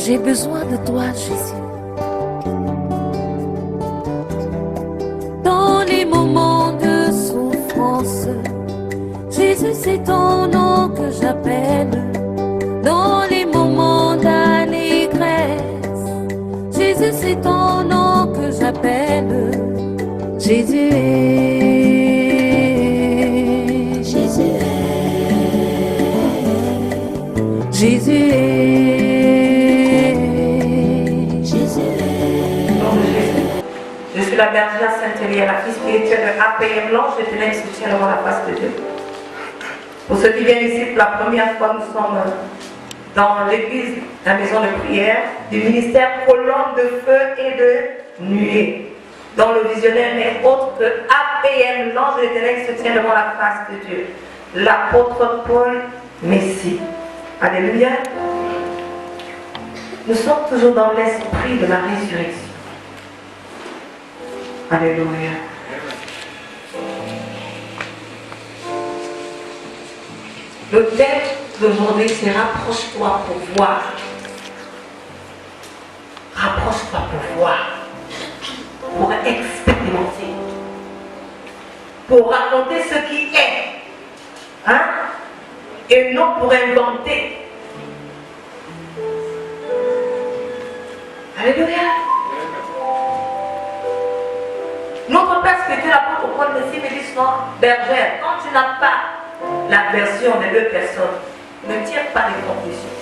J'ai besoin de toi, Jésus. Dans les moments de souffrance, Jésus, c'est ton nom que j'appelle. Dans les moments d'allégresse, Jésus, c'est ton nom que j'appelle. Jésus est, Jésus est, Jésus est, Jésus est. Je suis la bergère Sainte-Elie, la fille spirituelle de APM L'Ange de Ténèbres soutient devant la face de Dieu. Pour ceux qui viennent ici pour la première fois, nous sommes dans l'église, la maison de prière, du ministère Colombe de feu et de nuée, dont le visionnaire n'est autre que APM L'Ange de Ténèbres se tient devant la face de Dieu. L'apôtre Paul Messie. Alléluia. Nous sommes toujours dans l'esprit de la résurrection. Alléluia. Le texte d'aujourd'hui, c'est rapproche-toi pour voir. Rapproche-toi pour voir. Pour expérimenter. Pour raconter ce qui est. Hein? Et non pour inventer. Alléluia. Notre Père spirituel, l'apôtre Paul Messie, me dit souvent, bergère, quand tu n'as pas la version des deux personnes, ne tire pas les conclusions.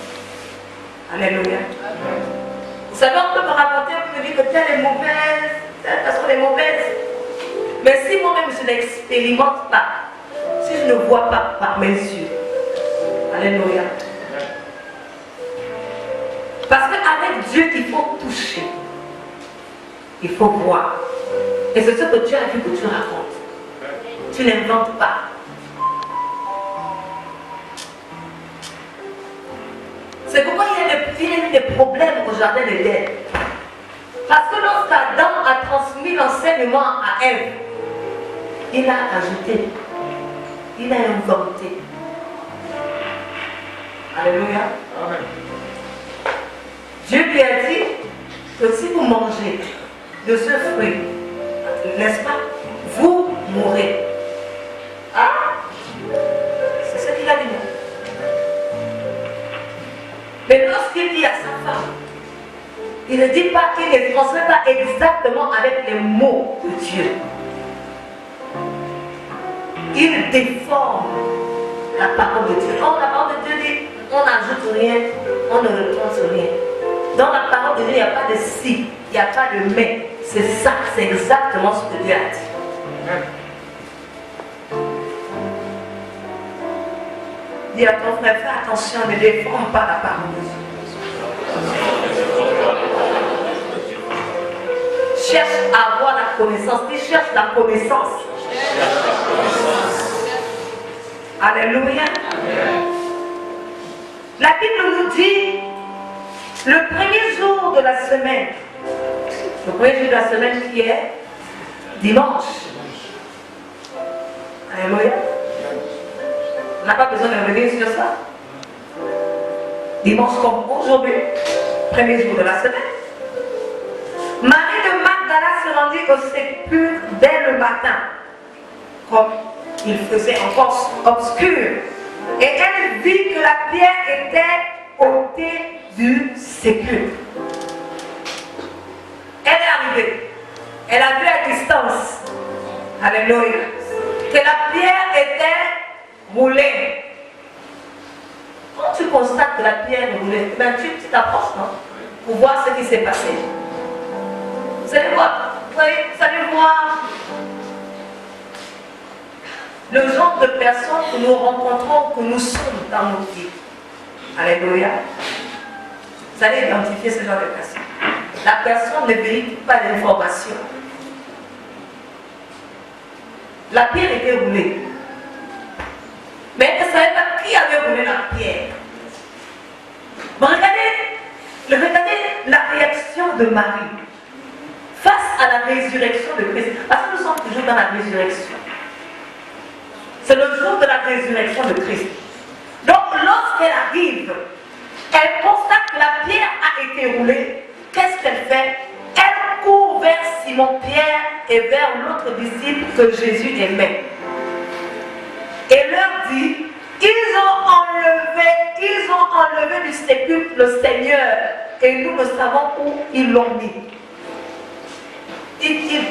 Alléluia. Vous savez, on peut me raconter, on peut me dire que telle est mauvaise, telle personne est mauvaise. Mais si moi-même je ne l'expérimente pas, si je ne vois pas par mes yeux, alléluia. Parce qu'avec Dieu, il faut toucher. Il faut voir. Et c'est ce que tu as vu que tu racontes. Tu n'inventes pas. C'est pourquoi il y a eu des problèmes au jardin d'Éden. Parce que lorsqu'Adam a transmis l'enseignement à Ève, il a ajouté, il a inventé. Alléluia. Amen. Dieu lui a dit que si vous mangez de ce fruit, n'est-ce pas, vous mourrez. Ah, c'est ce qu'il a dit. Mais lorsqu'il dit à sa femme, il ne dit pas, il ne transmet pas exactement avec les mots de Dieu. Il déforme la parole de Dieu. Or, la parole de Dieu dit, on n'ajoute rien, on ne retranche rien. Dans la parole de Dieu, il n'y a pas de si, il n'y a pas de mais. C'est ça, c'est exactement ce que Dieu a dit. Dis à ton frère, fais attention, ne déforme pas la parole de Dieu. Cherche à avoir la connaissance. Dis, cherche la connaissance. Alléluia. La Bible nous dit, le premier jour de la semaine, le premier jour de la semaine qui est dimanche. Alléluia. On n'a pas besoin de revenir sur ça. Dimanche comme aujourd'hui, premier jour de la semaine. Marie de Magdala se rendit au sépulcre dès le matin, comme il faisait encore obscur. Et elle vit que la pierre était ôtée du sépulcre. Elle est arrivée. Elle a vu à distance. Alléluia. Que la pierre était roulée. Quand tu constates que la pierre est roulée, ben tu t'approches, non? Pour voir ce qui s'est passé. Vous allez voir, vous allez voir le genre de personnes que nous rencontrons, que nous sommes dans nos vies. Alléluia. Vous allez identifier ce genre de personnes. La personne ne vérifie pas l'information. La pierre était roulée. Mais elle ne savait pas qui avait roulé la pierre. Mais regardez la réaction de Marie face à la résurrection de Christ. Parce que nous sommes toujours dans la résurrection. C'est le jour de la résurrection de Christ. Donc lorsqu'elle arrive, elle constate que la pierre a été roulée. Qu'est-ce qu'elle fait? Elle court vers Simon-Pierre et vers l'autre disciple que Jésus aimait. Et leur dit, ils ont enlevé du sépulcre le Seigneur et nous ne savons où ils l'ont mis. Il dit.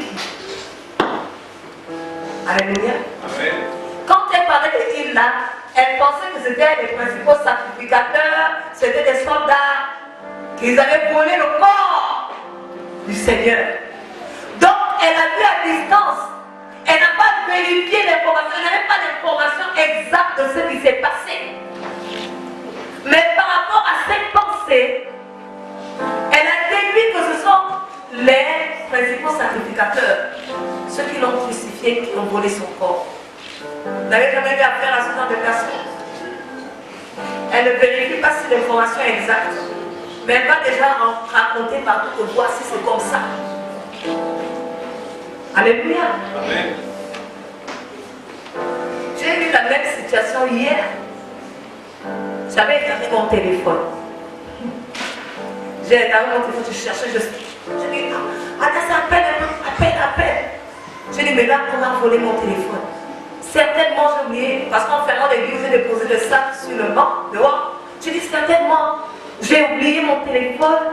Alléluia. Amen. Quand elle parlait de il là, elle pensait que c'était les principaux sacrificateurs, c'était des soldats, qu'ils avaient volé le corps du Seigneur. Donc elle a vu à distance, elle n'a pas vérifié l'information, elle n'avait pas l'information exacte de ce qui s'est passé. Mais par rapport à cette pensée, elle a déduit que ce sont les principaux sacrificateurs, ceux qui l'ont crucifié, qui ont volé son corps. Vous n'avez jamais eu affaire à ce genre de personnes. Elle ne vérifie pas si l'information est exacte, mais elle va déjà en raconter partout que voici c'est comme ça. Alléluia. Amen. J'ai eu la même situation hier. J'avais éteint mon téléphone. J'ai éteint mon téléphone, je cherchais, je dis, attends, ça appelle. J'ai dit, mais là, on a volé mon téléphone. Certainement, j'ai oublié, parce qu'en fermant l'église, j'ai déposé le sac sur le banc, dehors. J'ai dit, certainement, j'ai oublié mon téléphone.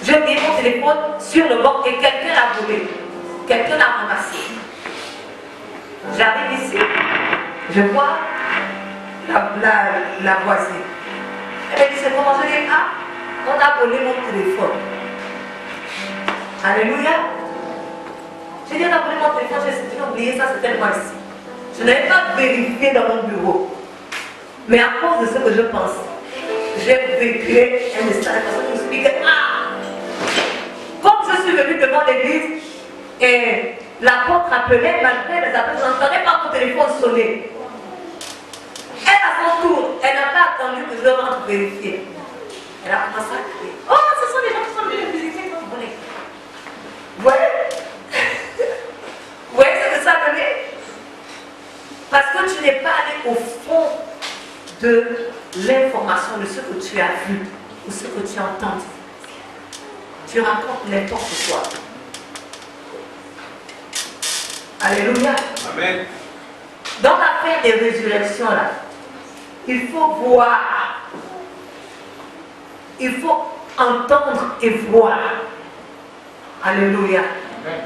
J'ai oublié mon téléphone sur le banc et quelqu'un l'a volé. Quelqu'un l'a ramassé. J'arrive ici, je vois la voisine. Elle m'a dit, c'est comment? Je dis, on a volé mon téléphone. Alléluia. J'ai dit, on a volé mon téléphone, j'ai oublié ça, c'était moi ici. Je n'avais pas vérifié dans mon bureau. Mais à cause de ce que je pensais, j'ai vécu un message parce que je me suis dit que, comme je suis venue devant l'église et l'apôtre appelait, malgré les appels, je n'entendais pas mon téléphone sonner. Elle, à son tour, elle n'a pas attendu que je rentre vérifier. Elle a commencé à crier. Oh, ce sont les gens qui sont venus me visiter quand vous voulez. Vous voyez? Vous voyez ce que ça a donné? Parce que tu n'es pas allé au fond de l'information, de ce que tu as vu ou ce que tu as entendu. Tu racontes n'importe quoi. Alléluia. Amen. Dans l'affaire des résurrections là, il faut voir, il faut entendre et voir. Alléluia. Amen.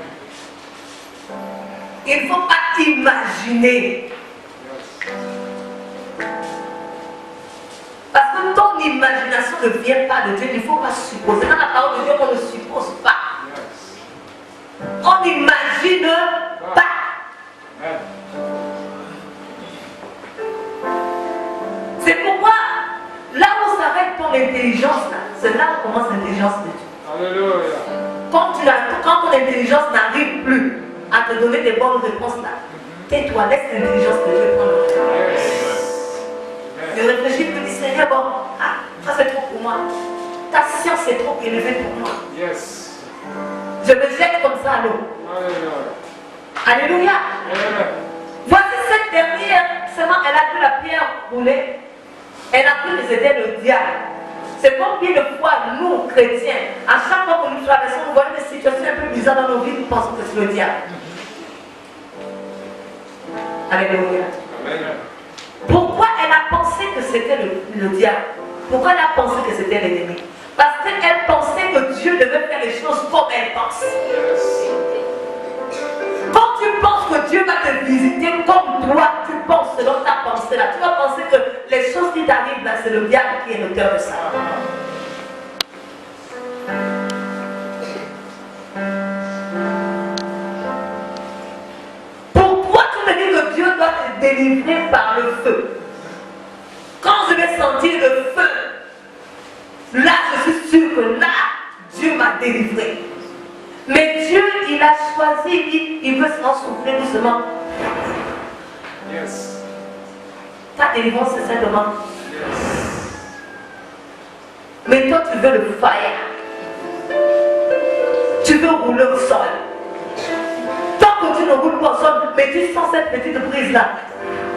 Il ne faut pas imaginer. Parce que ton imagination ne vient pas de Dieu, il ne faut pas supposer. Dans la parole de Dieu, on ne suppose pas. On n'imagine pas. C'est pourquoi, là où s'arrête ton intelligence, c'est là où commence l'intelligence de Dieu. Alléluia. Quand ton intelligence n'arrive plus à te donner des bonnes réponses là, tais-toi, laisse l'intelligence de Dieu prendre le temps. Je réfléchis, je me dis, Seigneur, bon, ça c'est trop pour moi. Ta science est trop élevée pour moi. Yes. Je me jette comme ça à l'eau. Alléluia. Voici cette dernière, seulement elle a vu la pierre rouler. Elle a cru que c'était le diable. C'est combien de fois, nous, chrétiens, à chaque fois que nous traversons, nous voyons des situations un peu bizarres dans nos vies, nous pensons que c'est le diable. Alléluia. Amen. Pourquoi elle a pensé que c'était le diable? Pourquoi elle a pensé que c'était l'ennemi? Parce qu'elle pensait que Dieu devait faire les choses comme elle pense. Quand tu penses que Dieu va te visiter comme toi, tu penses selon ta pensée là, tu vas penser que les choses qui t'arrivent là, c'est le diable qui est l'auteur de ça. Pourquoi tu me dis que Dieu doit te délivrer par le feu? Quand je vais sentir le feu, là je suis sûr que là, Dieu m'a délivré. Mais Dieu, il a choisi, il veut s'en souffler doucement. Yes. Ta délivrance, c'est simplement. Yes. Mais toi, tu veux le fire. Tu veux rouler au sol. Tant que tu ne roules pas au sol, mais tu sens cette petite brise là.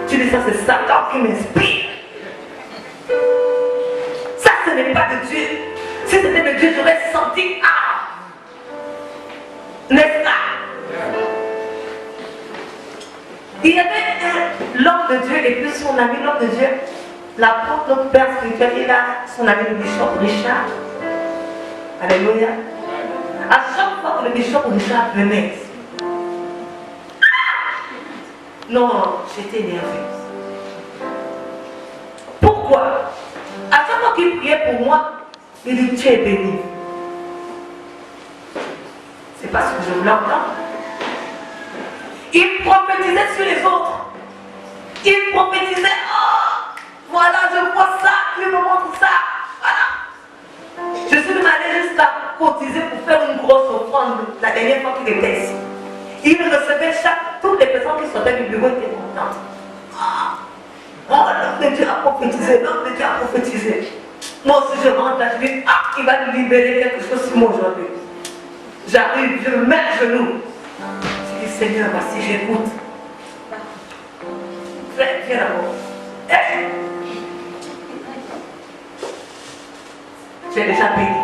Tu dis ça, c'est Satan qui m'inspire. Si c'était de Dieu, j'aurais senti, n'est-ce pas? Il y avait l'homme de Dieu et puis son ami, l'homme de Dieu, l'apôtre, notre père spirituel, il a son ami le bishop Richard. Alléluia. À chaque fois que le bishop Richard venait, non, j'étais énervée. Pourquoi? À chaque fois qu'il priait pour moi, il dit tu es béni. C'est pas ce que je voulais entendre. Il prophétisait sur les autres. Il prophétisait, voilà, je vois ça, il me montre ça. Voilà. Je suis même allée jusqu'à cotiser pour faire une grosse offrande la dernière fois qu'il était ici. Il recevait toutes les personnes qui sortaient du bureau étaient contentes. L'homme de Dieu a prophétisé, l'homme de Dieu a prophétisé. Moi aussi je rentre là, je dis, il va nous libérer quelque chose sur moi aujourd'hui. J'arrive, je me mets à genoux. Je dis, Seigneur, voici, j'écoute. Viens d'abord. J'ai déjà béni.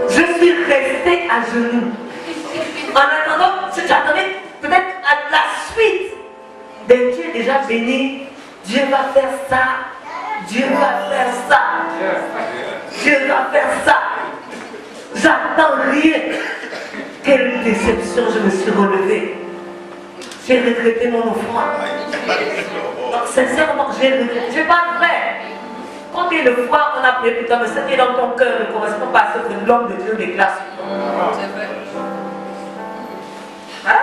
Je suis restée à genoux. En attendant, j'attendais peut-être à la suite. Mais Dieu est déjà béni. Dieu va faire ça. Dieu va faire ça. Dieu va faire ça. J'attends rien. Quelle déception, je me suis relevée. J'ai regretté mon offrande. Donc sincèrement, j'ai regretté. Je ne vais pas vrai. Combien de fois on a prié pour toi, mais ce qui est dans ton cœur ne correspond pas à ce que l'homme de Dieu déclare sur toi. Hein?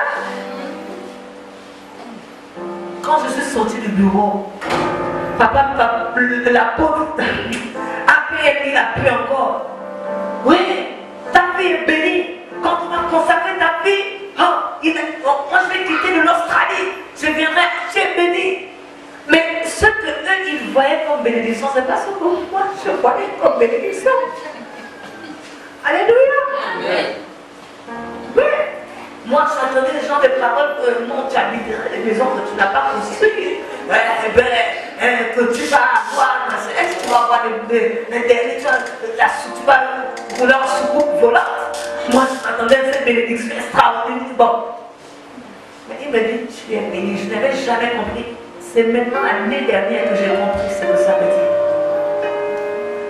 Quand je suis sortie du bureau, la pauvre après il a pu encore. Oui, ta fille est bénie. Quand on va consacrer ta fille, moi je vais quitter de l'Australie. Je viendrai, tu es bénie. Mais ce que eux ils voyaient comme bénédiction, c'est pas ce que moi je voyais comme bénédiction. Alléluia. Oui. Moi, j'entendais les gens des paroles que non, tu habiterais les maisons que tu n'as pas construites. Que tu vas avoir, est-ce que tu vas avoir tu vas rouler en soucoupe volante? Moi, j'entendais cette bénédiction extraordinaire. Bon. Mais il me dit, tu es béni. Je n'avais jamais compris. C'est maintenant l'année dernière que j'ai compris ce que ça veut dire.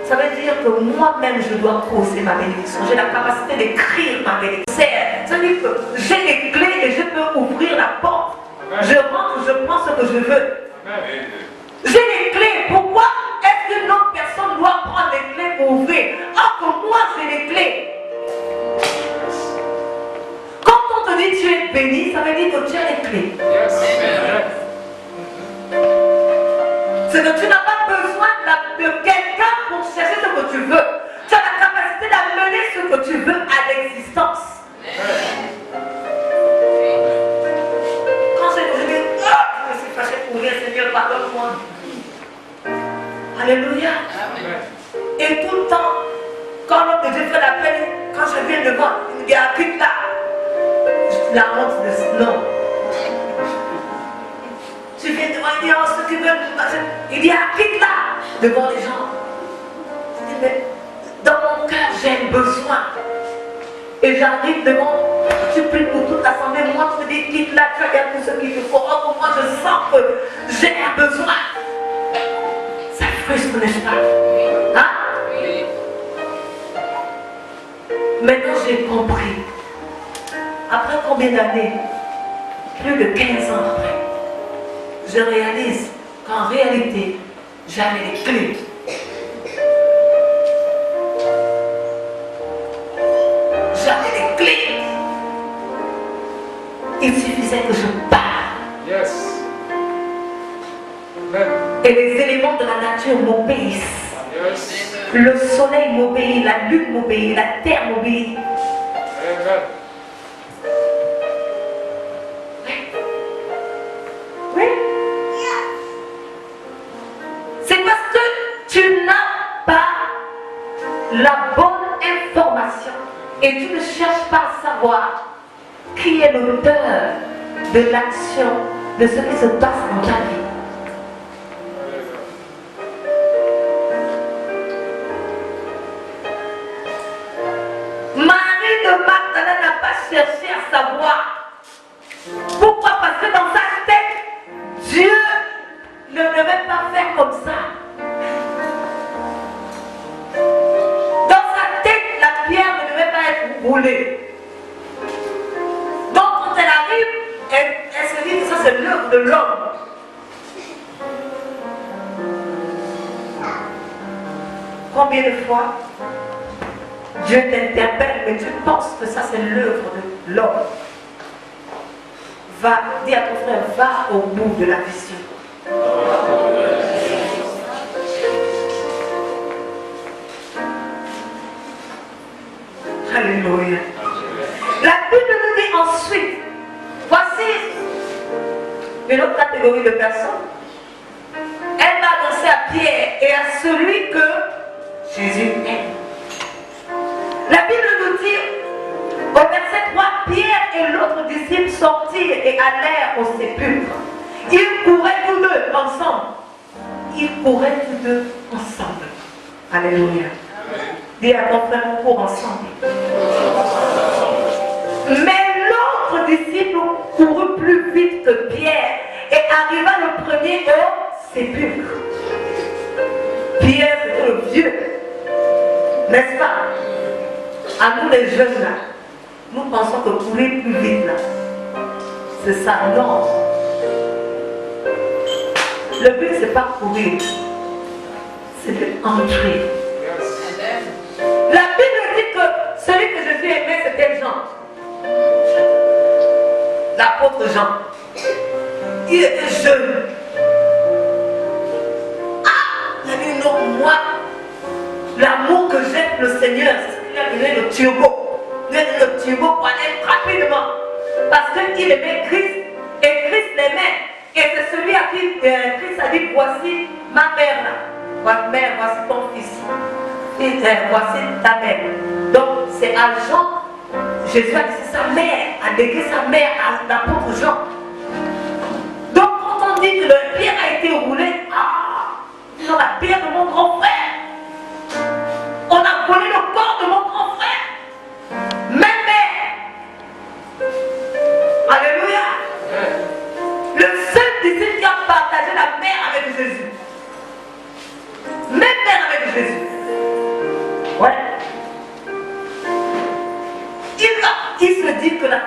Ça veut dire que moi-même, je dois poser ma bénédiction. J'ai la capacité d'écrire ma bénédiction. Ça veut dire que j'ai les clés et je peux ouvrir la porte. Je rentre, je prends ce que je veux. J'ai les clés. Pourquoi est-ce qu'une autre personne doit prendre les clés pour ouvrir? Alors que moi, j'ai les clés. Quand on te dit tu es béni, ça veut dire que tu as les clés. C'est que tu n'as pas besoin de quelqu'un pour chercher ce que tu veux. Tu as la capacité d'amener ce que tu veux à l'existence. Quand je dis, je me suis fâché pour rien, Seigneur, pardonne-moi. Alléluia. Et tout le temps, quand l'homme de Dieu fait l'appel, quand je viens devant, il me dit, quitte là. La honte de ce nom. Tu viens devant, il dit, ceux qui veulent, il dit, quitte là, devant les gens. Je dis, mais dans mon cœur, j'ai un besoin. Et j'arrive devant, tu pries pour toute l'assemblée, moi tu me dis, quitte là, tu regardes tout ce qu'il te faut. Or, pour moi, je sens que j'ai un besoin. Ça frustre, n'est-ce pas? Hein? Maintenant, j'ai compris. Après combien d'années? Plus de 15 ans après. Je réalise qu'en réalité, j'avais les clés. J'avais les clés. Il suffisait que je parle. Yes. Et les éléments de la nature m'obéissent. Yes. Le soleil m'obéit, la lune m'obéit, la terre m'obéit. Amen. Oui. C'est parce que tu n'as pas la bonne information et tu ne cherches pas à savoir qui est l'auteur de l'action, de ce qui se passe dans ta vie. de l'homme. Combien de fois Dieu t'interpelle, mais tu penses que ça c'est l'œuvre de l'homme. Va, dis à ton frère, va au bout de la vision. Alléluia. La Bible nous dit ensuite, voici une autre catégorie de personnes. Elle va annoncer à Pierre et à celui que Jésus aime. La Bible nous dit, au verset 3, Pierre et l'autre disciple sortirent et allèrent au sépulcre. Ils couraient tous deux ensemble. Ils couraient tous deux ensemble. Alléluia. Dis à ton frère, on court ensemble. Mais l'autre disciple courut plus vite que Pierre et arriva le premier au sépulcre. Pierre, c'était le vieux. N'est-ce pas? À nous les jeunes là, nous pensons que courir plus vite là, c'est ça. Non. Le but c'est pas courir, c'est d'entrer. La Bible dit que celui que Jésus aimait c'était Jean. L'apôtre Jean. Il était jeune. Ah, il a dit non, moi, l'amour que j'ai pour le Seigneur, c'est ce qu'il a donné le turbo. Il a donné le turbo pour aller rapidement. Parce qu'il aimait Christ et Christ l'aimait. Et c'est celui à qui Christ a dit, voici ma mère là. Ma mère, voici ton fils. Et voici ta mère. Donc c'est à Jean, Jésus a dit c'est sa mère, a légué sa mère à l'apôtre Jean. Donc quand on dit que le pierre a été roulé, dans la pierre de mon grand frère. On a volé le corps de mon grand frère. Même mère. Alléluia. Le seul disciple qui a partagé la mère avec Jésus. Même mère avec Jésus. Ouais. Il se dit que la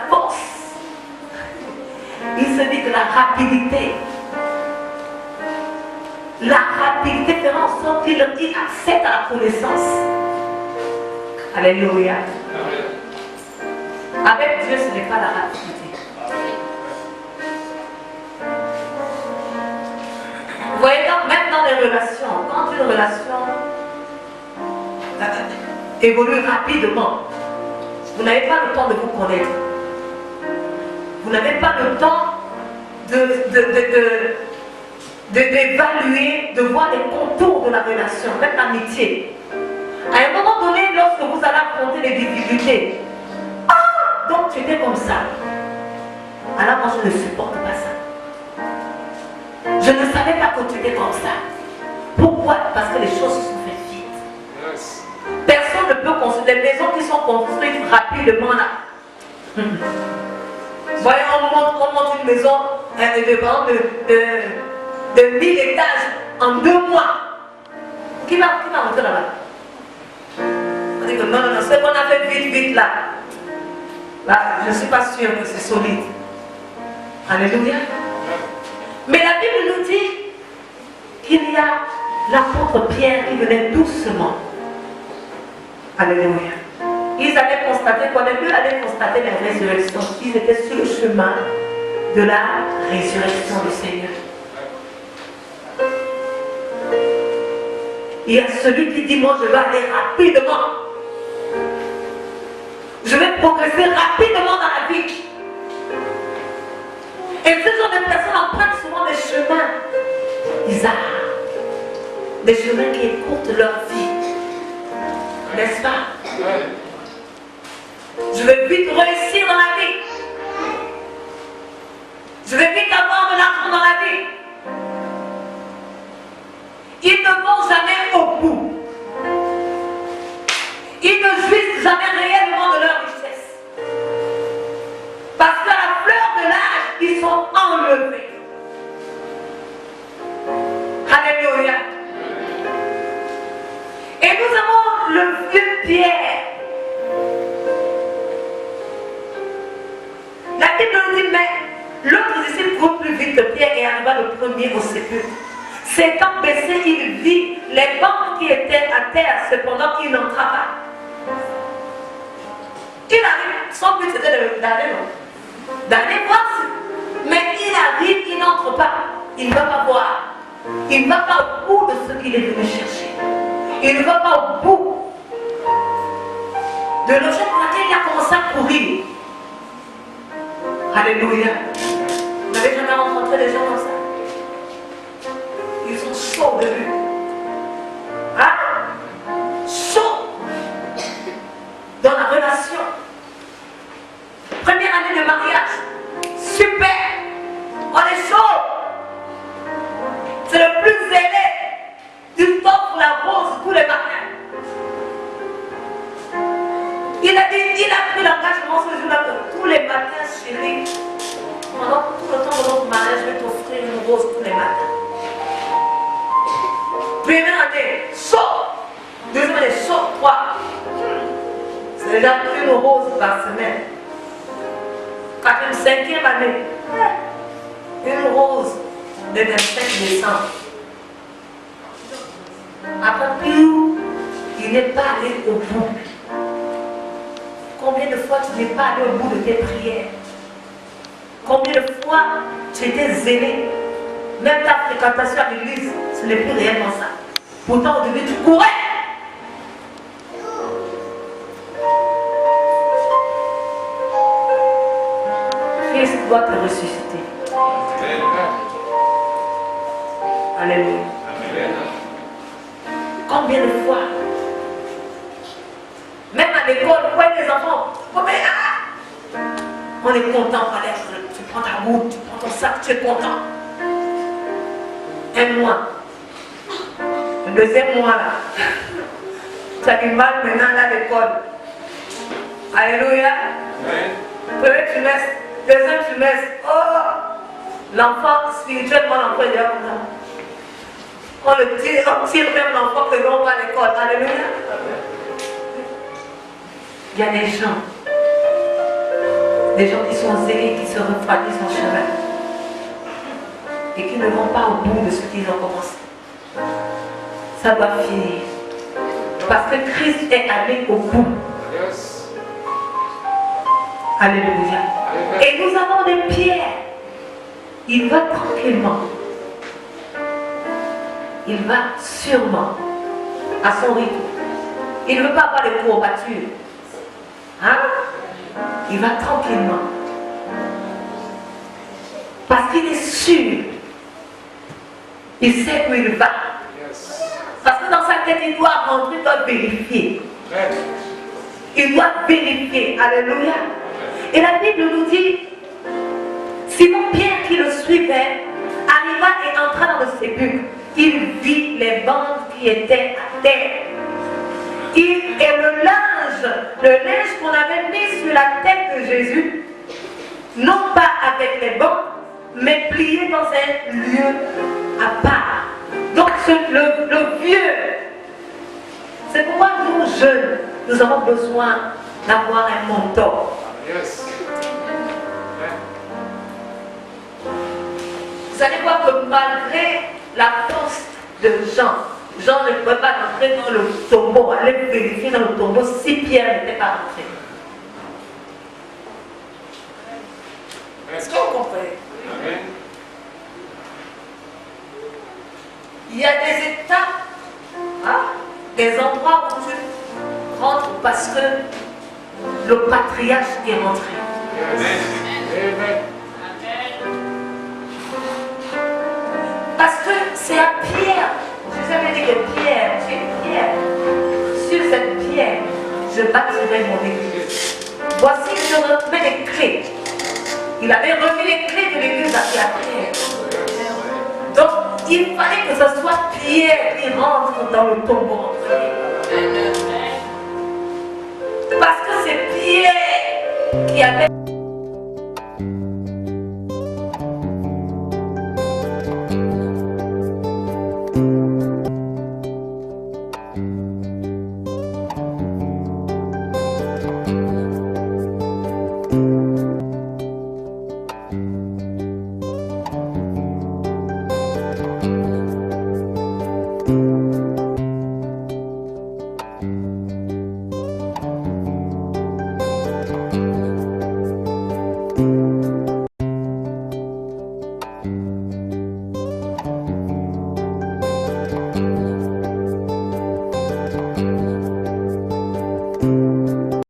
force, il se dit que la rapidité fait en sorte qu'il accède à la connaissance. Alléluia. Avec Dieu, ce n'est pas la rapidité. Vous voyez, même dans les relations, quand une relation évolue rapidement, vous n'avez pas le temps de vous connaître. Vous n'avez pas le temps d'évaluer, de voir les contours de la relation, même l'amitié. À un moment donné, lorsque vous allez affronter les difficultés, donc tu étais comme ça. Alors moi je ne supporte pas ça. Je ne savais pas que tu étais comme ça. Pourquoi? Parce que les choses se sont faites vite. Personne ne peut construire des maisons qui sont construites rapidement là. Voyez, on monte une maison de 1000 étages en 2 mois. Qui va monter là-bas? On dit que non, ce qu'on a fait vite là. Là, je ne suis pas sûre que c'est solide. Alléluia. Mais la Bible nous dit qu'il y a l'apôtre Pierre qui venait doucement. Alléluia. Ils allaient constater, quand eux allaient constater la résurrection, ils étaient sur le chemin de la résurrection du Seigneur. Il y a celui qui dit, moi je vais aller rapidement. Je vais progresser rapidement dans la vie. Et ce sont des personnes empruntent souvent des chemins bizarres. Des chemins qui écourtent leur vie. N'est-ce pas? Je vais vite réussir dans la vie. Je vais vite avoir de l'argent dans la vie. Ils ne vont jamais au bout. Ils ne jouissent jamais réellement de leur richesse. Parce qu'à la fleur de l'âge, ils sont enlevés. Alléluia. Et nous avons le vieux Pierre. La Bible nous dit, mais L'autre disciple court plus vite que Pierre et arriva le premier au sépulcre. S'étant baissé, il vit les bancs qui étaient à terre, cependant il n'entra pas. Il arrive, son but c'était d'aller voir, mais il arrive, il n'entre pas, il ne va pas voir, il ne va pas au bout de ce qu'il est venu chercher, il ne va pas au bout de l'objet pour lequel il a commencé à courir. Alléluia. Vous n'avez jamais rencontré des gens comme ça? Ils sont chauds de vue. Hein? Chauds dans la relation. Première année de mariage. Super. On est chaud. C'est le plus zélé. Tu t'offres la rose tous les matins. Il a pris l'engagement ce jour-là que tous les matins, chérie, pendant tout le temps de notre mariage, je vais t'offrir une rose tous les matins. Première année, chaud. Deuxième année, chaud, 3. C'est déjà une rose par semaine. Quatrième, cinquième année, une rose le 25 décembre. Après, il n'est pas allé au bout. Combien de fois tu n'es pas allé au bout de tes prières? Combien de fois tu étais zélé? Même ta fréquentation à l'église, ce n'est plus réellement ça. Pourtant, au début, tu courais. Christ doit te ressusciter. Alléluia. Combien de fois? Même à l'école, les enfants, on est content, tu prends ta route, tu prends ton sac, tu es content. Un mois. Le deuxième mois là, tu as du mal maintenant à l'école. Alléluia. Premier trimestre, deuxième trimestre, l'enfant, spirituellement, l'enfant est déjà content. On tire même l'enfant que l'on va à l'école. Alléluia. Il y a des gens qui sont zélés, qui se refroidissent en chemin et qui ne vont pas au bout de ce qu'ils ont commencé. Ça doit finir. Parce que Christ est allé au bout. Alléluia. Et nous avons des pierres. Il va tranquillement. Il va sûrement à son rythme. Il ne veut pas avoir de courbatures. Hein? Il va tranquillement. Parce qu'il est sûr. Il sait où il va. Parce que dans sa tête, il doit rentrer, il doit vérifier. Il doit vérifier. Alléluia. Et la Bible nous dit, Simon Pierre qui le suivait, arriva et entra dans le sépulcre. Il vit les bandes qui étaient à terre. Et le linge qu'on avait mis sur la tête de Jésus, non pas avec les bandes, mais plié dans un lieu à part. Donc le vieux, c'est pourquoi nous jeunes, nous avons besoin d'avoir un mentor. Vous allez voir que malgré la force de Jean ne pouvait pas rentrer dans le tombeau, aller vérifier dans le tombeau si Pierre n'était pas rentré. Est-ce que vous comprenez? Il y a des étapes, des endroits où tu rentres parce que le patriarche est rentré. Parce que c'est à Pierre. Je vous avais dit que Pierre, c'est Pierre. Sur cette pierre, je bâtirai mon église. Voici, je remets les clés. Il avait remis les clés de l'église à Pierre. Donc, il fallait que ce soit Pierre qui rentre dans le tombeau. Parce que c'est Pierre qui avait